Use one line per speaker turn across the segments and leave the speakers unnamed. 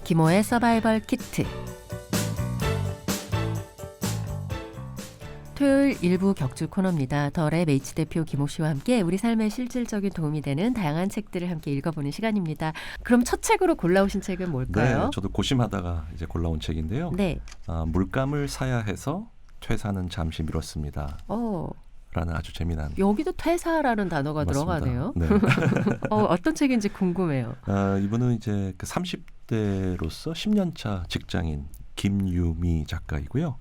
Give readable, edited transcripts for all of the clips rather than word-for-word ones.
김호의 서바이벌 키트. 토요일 일부 격주 코너입니다. 더 랩 H 대표 김호 씨와 함께 우리 삶에 실질적인 도움이 되는 다양한 책들을 함께 읽어보는 시간입니다. 그럼 첫 책으로 골라오신 책은 뭘까요?
네, 저도 고심하다가 이제 골라온 책인데요.
네.
물감을 사야 해서 퇴사는 잠시 미뤘습니다. 라는 아주 재미난.
여기도 퇴사라는 단어가
맞습니다.
들어가네요.
네.
어떤 책인지 궁금해요.
이분은 이제 그 30대로서 10년차 직장인 김유미 작가이고요.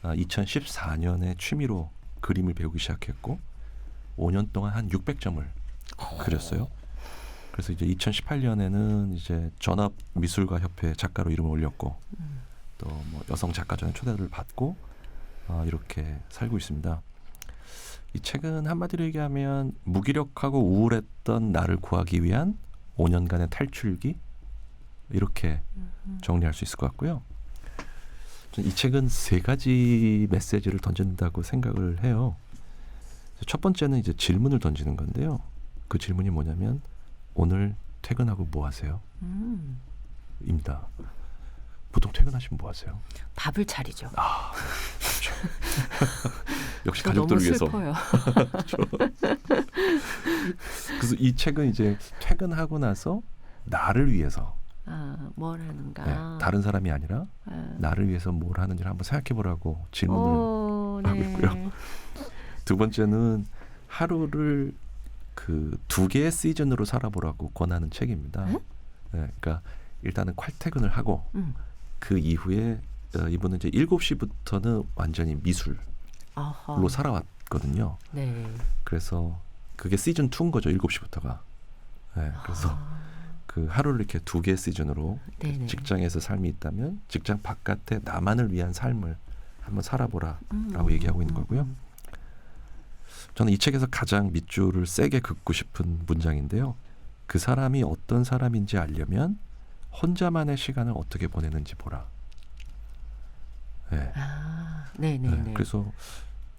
2014년에 취미로 그림을 배우기 시작했고 5년 동안 한 600점을 그렸어요. 그래서 이제 2018년에는 이제 전합미술가협회 작가로 이름을 올렸고 또 뭐 여성 작가전에 초대를 받고 이렇게 살고 있습니다. 이 책은 한마디로 얘기하면 무기력하고 우울했던 나를 구하기 위한 5년간의 탈출기 이렇게 정리할 수 있을 것 같고요. 이 책은 3가지 메시지를 던진다고 생각을 해요. 첫 번째는 이제 질문을 던지는 건데요. 그 질문이 뭐냐면 오늘 퇴근하고 뭐 하세요? 입니다. 보통 퇴근하시면 뭐 하세요?
밥을 차리죠.
그렇죠. 역시 가족들을 위해서.
너무 슬퍼요.
그렇죠. 그래서 이 책은 이제 퇴근하고 나서 나를 위해서
뭘 하는가?
네, 다른 사람이 아니라 나를 위해서 뭘 하는지를 한번 생각해 보라고 질문을 하고 있고요. 두 번째는 하루를 그 2개의 시즌으로 살아보라고 권하는 책입니다. 네, 그러니까 일단은 칼퇴근을 하고 그 이후에 이분은 이제 7시부터는 완전히 미술로 살아왔거든요.
네.
그래서 그게 시즌 2인 거죠. 7시부터가. 네, 그래서 그 하루를 이렇게 2개의 시즌으로 직장에서 삶이 있다면 직장 바깥에 나만을 위한 삶을 한번 살아보라라고 얘기하고 있는 거고요. 저는 이 책에서 가장 밑줄을 세게 긋고 싶은 문장인데요. 그 사람이 어떤 사람인지 알려면 혼자만의 시간을 어떻게 보내는지 보라. 네.
네네네.
그래서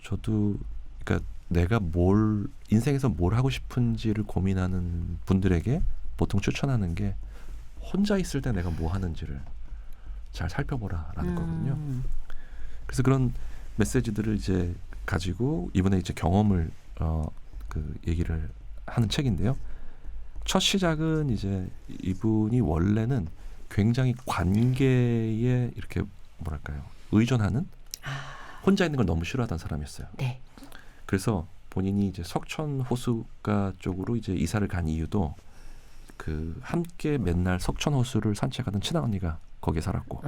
저도 그러니까 내가 인생에서 뭘 하고 싶은지를 고민하는 분들에게 보통 추천하는 게 혼자 있을 때 내가 뭐 하는지를 잘 살펴보라라는 거거든요. 그래서 그런 메시지들을 이제 가지고 이번에 이제 경험을 그 얘기를 하는 책인데요. 첫 시작은 이제 이분이 원래는 굉장히 관계에 이렇게 뭐랄까요 의존하는 혼자 있는 걸 너무 싫어하던 사람이었어요.
네.
그래서 본인이 이제 석천 호수가 쪽으로 이제 이사를 간 이유도 그 함께 맨날 석천 호수를 산책하던 친한 언니가 거기에 살았고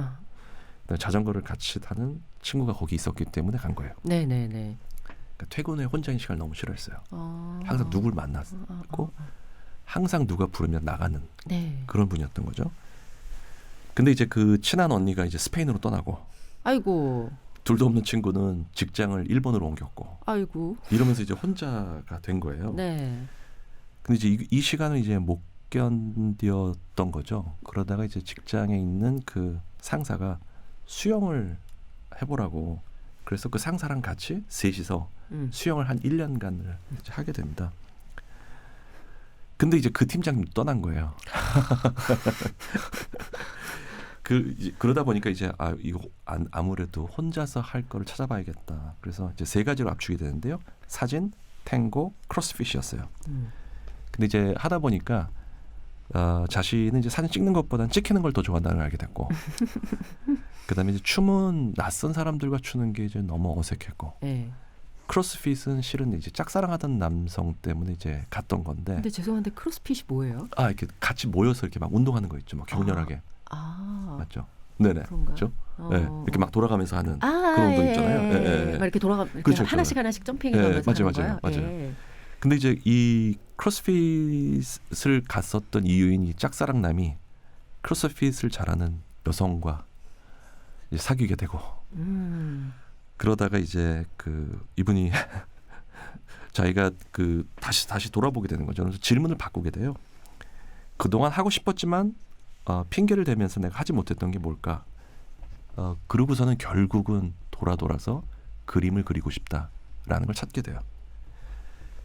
자전거를 같이 타는 친구가 거기 있었기 때문에 간 거예요.
네네네.
그러니까 퇴근 후에 혼자인 시간을 너무 싫어했어요. 항상 누굴 만났고 항상 누가 부르면 나가는 그런 분이었던 거죠. 근데 이제 그 친한 언니가 이제 스페인으로 떠나고
아이고.
둘도 없는 친구는 직장을 일본으로 옮겼고
아이고.
이러면서 이제 혼자가 된 거예요.
네.
근데 이제 이 시간을 이제 못 견디었던 거죠. 그러다가 이제 직장에 있는 그 상사가 수영을 해보라고 그래서 그 상사랑 같이 셋이서 수영을 한 1년간을 이제 하게 됩니다. 근데 이제 그 팀장님 떠난 거예요. 그러다 보니까 이제 이거 아무래도 혼자서 할 거를 찾아봐야겠다. 그래서 이제 3가지로 압축이 되는데요. 사진, 탱고, 크로스핏이었어요. 근데 이제 하다 보니까 자신은 이제 사진 찍는 것보다는 찍히는 걸 더 좋아한다는 걸 알게 됐고, 그다음에 이제 춤은 낯선 사람들과 추는 게 이제 너무 어색했고, 크로스핏은 실은 이제 짝사랑하던 남성 때문에 이제 갔던 건데.
근데 죄송한데 크로스핏이 뭐예요?
이렇게 같이 모여서 이렇게 막 운동하는 거 있죠, 막 격렬하게. 맞죠? 네네. 그렇죠? 네, 이렇게 막 돌아가면서 하는 그런 운동 있잖아요.
막 이렇게
그렇죠,
하나씩 점핑해가면서 하는 거예요.
맞아요. 근데 이제 이 크로스핏을 갔었던 이유인 이 짝사랑남이 크로스핏을 잘하는 여성과 이제 사귀게 되고 그러다가 이제 그 이분이 자기가 그 다시 돌아보게 되는 거죠. 그래서 질문을 바꾸게 돼요. 그동안 하고 싶었지만 핑계를 대면서 내가 하지 못했던 게 뭘까? 그러고서는 결국은 돌아서 그림을 그리고 싶다라는 걸 찾게 돼요.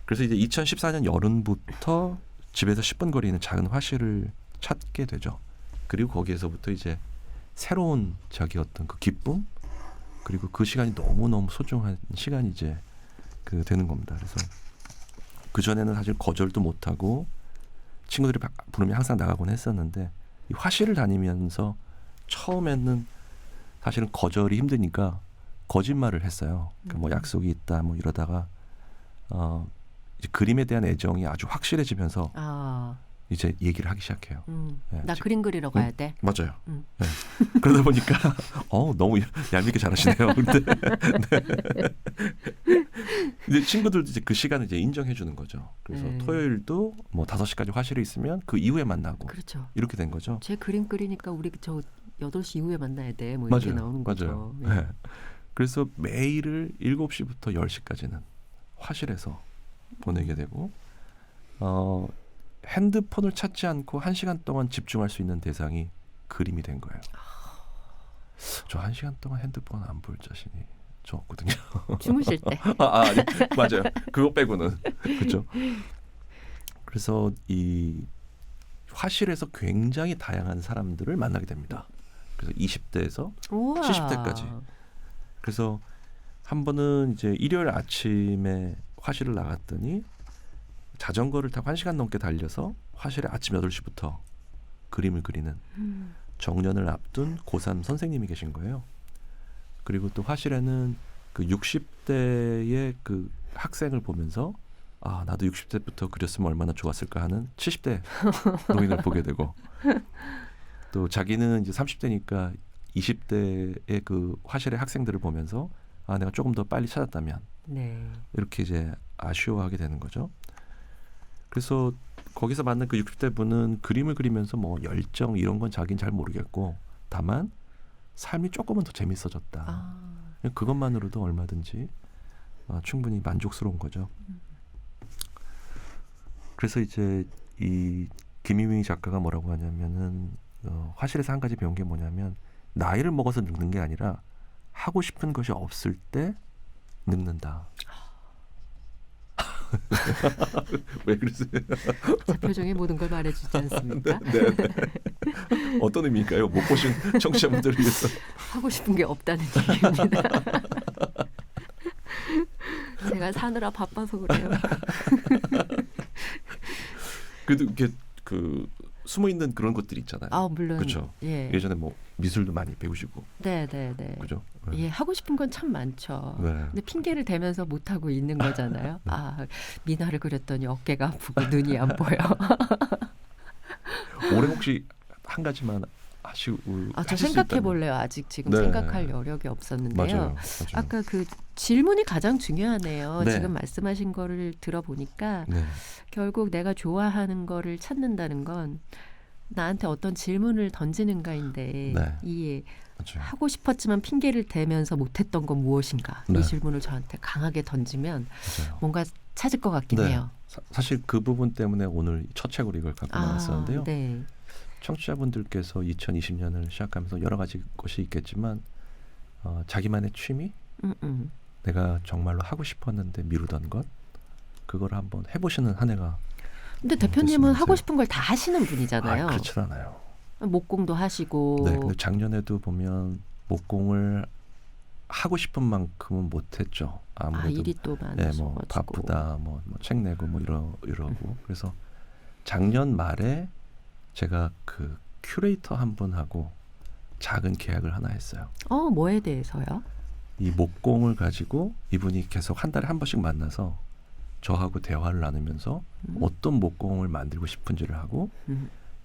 그래서 이제 2014년 여름부터 집에서 10분 거리에 있는 작은 화실을 찾게 되죠. 그리고 거기에서부터 이제 새로운 자기 어떤 그 기쁨 그리고 그 시간이 너무너무 소중한 시간이 이제 그 되는 겁니다. 그래서 그 전에는 사실 거절도 못하고 친구들이 부르면 항상 나가곤 했었는데 이 화실을 다니면서 처음에는 사실은 거절이 힘드니까 거짓말을 했어요. 그러니까 뭐 약속이 있다 뭐 이러다가 이제 그림에 대한 애정이 아주 확실해지면서
아,
이제 얘기를 하기 시작해요. 네,
나 그림 그리러 가야 돼.
맞아요.
음.
네. 그러다 보니까 너무 얄밉게 잘하시네요. 근데 이제 친구들도 이제 그 시간을 이제 인정해 주는 거죠. 그래서 토요일도 뭐 5시까지 화실에 있으면 그 이후에 만나고
그렇죠.
이렇게 된 거죠.
제 그림 그리니까 우리 저 8시 이후에 만나야 돼. 뭐 이렇게 나오는 거죠.
맞아요. 네. 그래서 매일을 7시부터 10시까지는 화실에서 보내게 되고 핸드폰을 찾지 않고 1시간 동안 집중할 수 있는 대상이 그림이 된 거예요. 저 1시간 동안 핸드폰 안 볼 자신이 저 없거든요.
주무실 때.
아니, 맞아요. 그거 빼고는. 그렇죠. 그래서 이 화실에서 굉장히 다양한 사람들을 만나게 됩니다. 그래서 20대에서
우와.
70대까지. 그래서 한 번은 이제 일요일 아침에 화실을 나갔더니 자전거를 타고 1시간 넘게 달려서 화실에 아침 8시부터 그림을 그리는 정년을 앞둔 고3 선생님이 계신 거예요. 그리고 또 화실에는 그 60대의 그 학생을 보면서 나도 60대부터 그렸으면 얼마나 좋았을까 하는 70대 노인을 보게 되고 또 자기는 이제 30대니까 20대의 그 화실의 학생들을 보면서 내가 조금 더 빨리 찾았다면
네.
이렇게 이제 아쉬워하게 되는 거죠. 그래서 거기서 만난 그 60대 분은 그림을 그리면서 뭐 열정 이런 건 자기는 잘 모르겠고 다만 삶이 조금은 더 재밌어졌다. 그것만으로도 얼마든지 충분히 만족스러운 거죠. 그래서 이제 이 김유미 작가가 뭐라고 하냐면은 화실에서 한 가지 배운 게 뭐냐면 나이를 먹어서 늙는 게 아니라 하고 싶은 것이 없을 때 늙는다. 왜 그러세요?
제 표정이 모든 걸 말해주지 않습니까?
네. 어떤 의미일까요? 못 보신 청취자분들을 위해서.
하고 싶은 게 없다는 얘기입니다. 제가 사느라 바빠서 그래요.
그래도 이렇게 그 숨어 있는 그런 것들이 있잖아요.
물론.
그렇죠.
예.
예전에 뭐 미술도 많이 배우시고.
네.
그죠?
예, 하고 싶은 건 참 많죠.
네.
근데 핑계를 대면서 못 하고 있는 거잖아요. 미나를 그렸더니 어깨가 아프고 눈이 안 보여.
올해 혹시 한 가지만 하시고
저 생각해 볼래요. 아직 지금
네.
생각할 여력이 없었는데요.
맞아요.
아까 그 질문이 가장 중요하네요.
네.
지금 말씀하신 거를 들어보니까
네.
결국 내가 좋아하는 거를 찾는다는 건 나한테 어떤 질문을 던지는가인데
네.
이
맞아요.
하고 싶었지만 핑계를 대면서 못했던 건 무엇인가?
네.
이 질문을 저한테 강하게 던지면
맞아요.
뭔가 찾을 것 같긴
네.
해요.
사실 그 부분 때문에 오늘 첫 책으로 이걸 갖고 나왔었는데요.
네.
청취자분들께서 2020년을 시작하면서 여러 가지 것이 있겠지만 자기만의 취미, 내가 정말로 하고 싶었는데 미루던 것, 그걸 한번 해보시는 한 해가.
근데 대표님은 하고 싶은 걸 다 하시는 분이잖아요.
그렇지 않아요.
목공도 하시고.
네, 근데 작년에도 보면 목공을 하고 싶은 만큼은 못했죠. 아무래도
일이 또 많으셔가지고.
뭐 바쁘다, 뭐 책 내고 뭐 이러고. 그래서 작년 말에 제가 그 큐레이터 한 분하고 작은 계약을 하나 했어요.
뭐에 대해서요?
이 목공을 가지고 이분이 계속 한 달에 한 번씩 만나서 저하고 대화를 나누면서 어떤 목공을 만들고 싶은지를 하고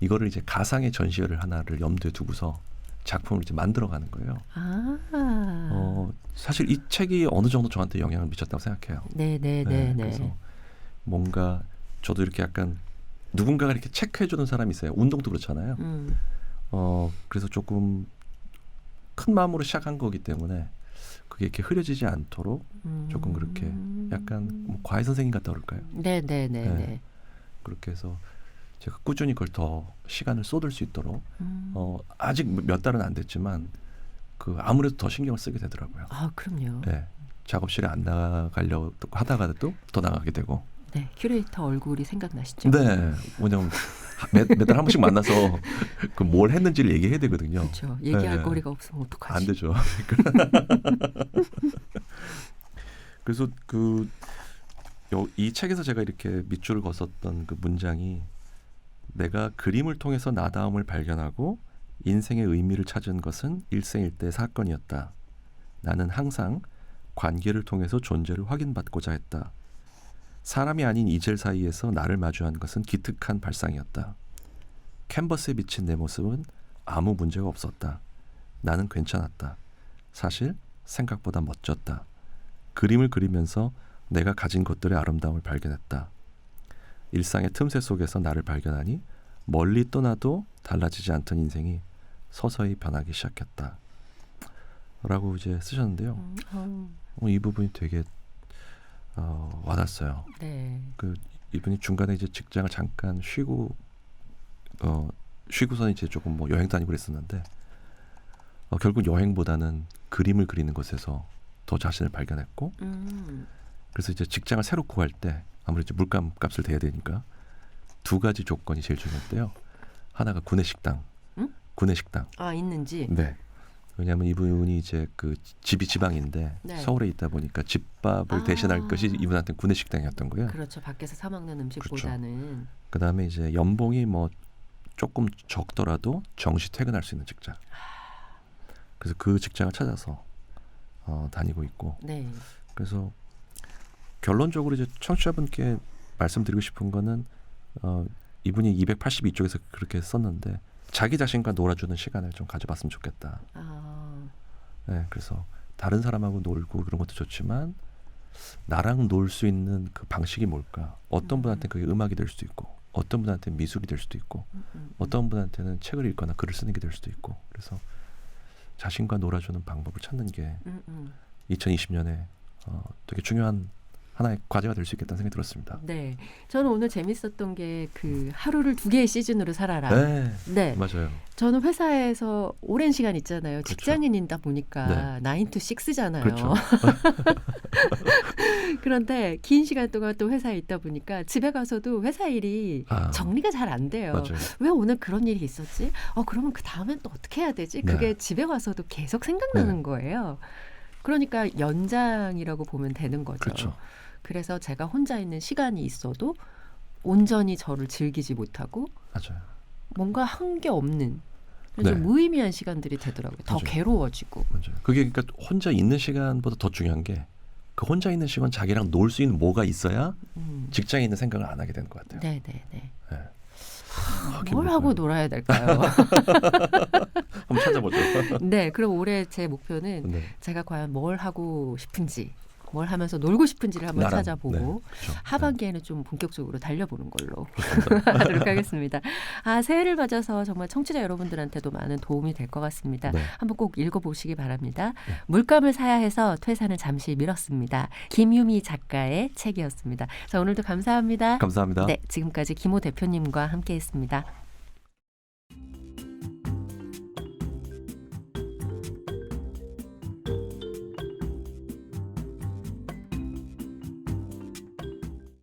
이거를 이제 가상의 전시회를 하나를 염두에 두고서 작품을 이제 만들어가는 거예요. 사실 이 책이 어느 정도 저한테 영향을 미쳤다고 생각해요.
네.
그래서 뭔가 저도 이렇게 약간 누군가가 이렇게 체크해주는 사람이 있어요. 운동도 그렇잖아요. 그래서 조금 큰 마음으로 시작한 거기 때문에 그게 이렇게 흐려지지 않도록 조금 그렇게 약간 뭐 과외 선생님 같다 그럴까요?
네.
그렇게 해서 제가 꾸준히 그걸 더 시간을 쏟을 수 있도록 아직 몇 달은 안 됐지만 그 아무래도 더 신경을 쓰게 되더라고요.
그럼요.
네, 작업실에 안 나가려고 하다가도 더 나가게 되고.
네, 큐레이터 얼굴이 생각나시죠?
네, 뭐냐면 매달 한 번씩 만나서 그 뭘 했는지를 얘기해야 되거든요.
그렇죠. 얘기할
네.
거리가 없으면 어떡하지?
안 되죠. 그래서 이 책에서 제가 이렇게 밑줄을 그었었던 그 문장이 내가 그림을 통해서 나다움을 발견하고 인생의 의미를 찾은 것은 일생일대 사건이었다. 나는 항상 관계를 통해서 존재를 확인받고자 했다. 사람이 아닌 이젤 사이에서 나를 마주한 것은 기특한 발상이었다. 캔버스에 비친 내 모습은 아무 문제가 없었다. 나는 괜찮았다. 사실 생각보다 멋졌다. 그림을 그리면서 내가 가진 것들의 아름다움을 발견했다. 일상의 틈새 속에서 나를 발견하니 멀리 떠나도 달라지지 않던 인생이 서서히 변하기 시작했다. 라고 이제 쓰셨는데요. 이 부분이 되게 와닿았어요.
네.
이분이 중간에 이제 직장을 잠깐 쉬고서 이제 조금 뭐 여행 다니고 그랬었는데 결국 여행보다는 그림을 그리는 것에서 더 자신을 발견했고 그래서 이제 직장을 새로 구할 때 아무래도 물감값을 대야 되니까 두 가지 조건이 제일 중요했대요. 하나가 구내식당. 구내식당.
아, 있는지.
네. 왜냐하면 이분이 이제 그 집이 지방인데
네.
서울에 있다 보니까 집밥을 대신할 것이 이분한테 구내식당이었던 거예요.
그렇죠. 밖에서 사 먹는 음식보다는.
그다음에 이제 연봉이 뭐 조금 적더라도 정시 퇴근할 수 있는 직장. 그래서 그 직장을 찾아서 다니고 있고.
네.
그래서 결론적으로 이제 청취자분께 말씀드리고 싶은 거는 이분이 282쪽에서 그렇게 썼는데 자기 자신과 놀아주는 시간을 좀 가져봤으면 좋겠다. 네, 그래서 다른 사람하고 놀고 그런 것도 좋지만 나랑 놀 수 있는 그 방식이 뭘까? 어떤 분한테는 그게 음악이 될 수도 있고 어떤 분한테는 미술이 될 수도 있고 어떤 분한테는 책을 읽거나 글을 쓰는 게 될 수도 있고 그래서 자신과 놀아주는 방법을 찾는 게 2020년에 되게 중요한 하나의 과제가 될 수 있겠다는 생각이 들었습니다.
네, 저는 오늘 재밌었던 게 그 하루를 두 개의 시즌으로 살아라.
네,
네,
맞아요.
저는 회사에서 오랜 시간 있잖아요.
그렇죠.
직장인이다 보니까 9 to 6잖아요.
그렇죠.
그런데 긴 시간 동안 또 회사에 있다 보니까 집에 가서도 회사 일이 정리가 잘 안 돼요.
맞아요.
왜 오늘 그런 일이 있었지? 그러면 그 다음엔 또 어떻게 해야 되지? 그게 집에 와서도 계속 생각나는 거예요. 그러니까 연장이라고 보면 되는 거죠.
그렇죠.
그래서 제가 혼자 있는 시간이 있어도 온전히 저를 즐기지 못하고
맞아요.
뭔가 한 게 없는 좀 무의미한 시간들이 되더라고요. 더 괴로워지고.
맞아요. 그게 그러니까 혼자 있는 시간보다 더 중요한 게 그 혼자 있는 시간 자기랑 놀 수 있는 뭐가 있어야 직장에 있는 생각을 안 하게 되는 것 같아요.
네네네.
네.
뭘 하고 놀아야 될까요?
한번 찾아보죠.
네, 그럼 올해 제 목표는 제가 과연 뭘 하고 싶은지, 뭘 하면서 놀고 싶은지를 한번 찾아보고
그렇죠.
하반기에는 좀 본격적으로 달려보는 걸로 하도록 하겠습니다. 새해를 맞아서 정말 청취자 여러분들한테도 많은 도움이 될 것 같습니다. 한번 꼭 읽어보시기 바랍니다. 물감을 사야 해서 퇴사는 잠시 미뤘습니다. 김유미 작가의 책이었습니다. 자, 오늘도 감사합니다.
감사합니다.
네, 지금까지 김호 대표님과 함께했습니다.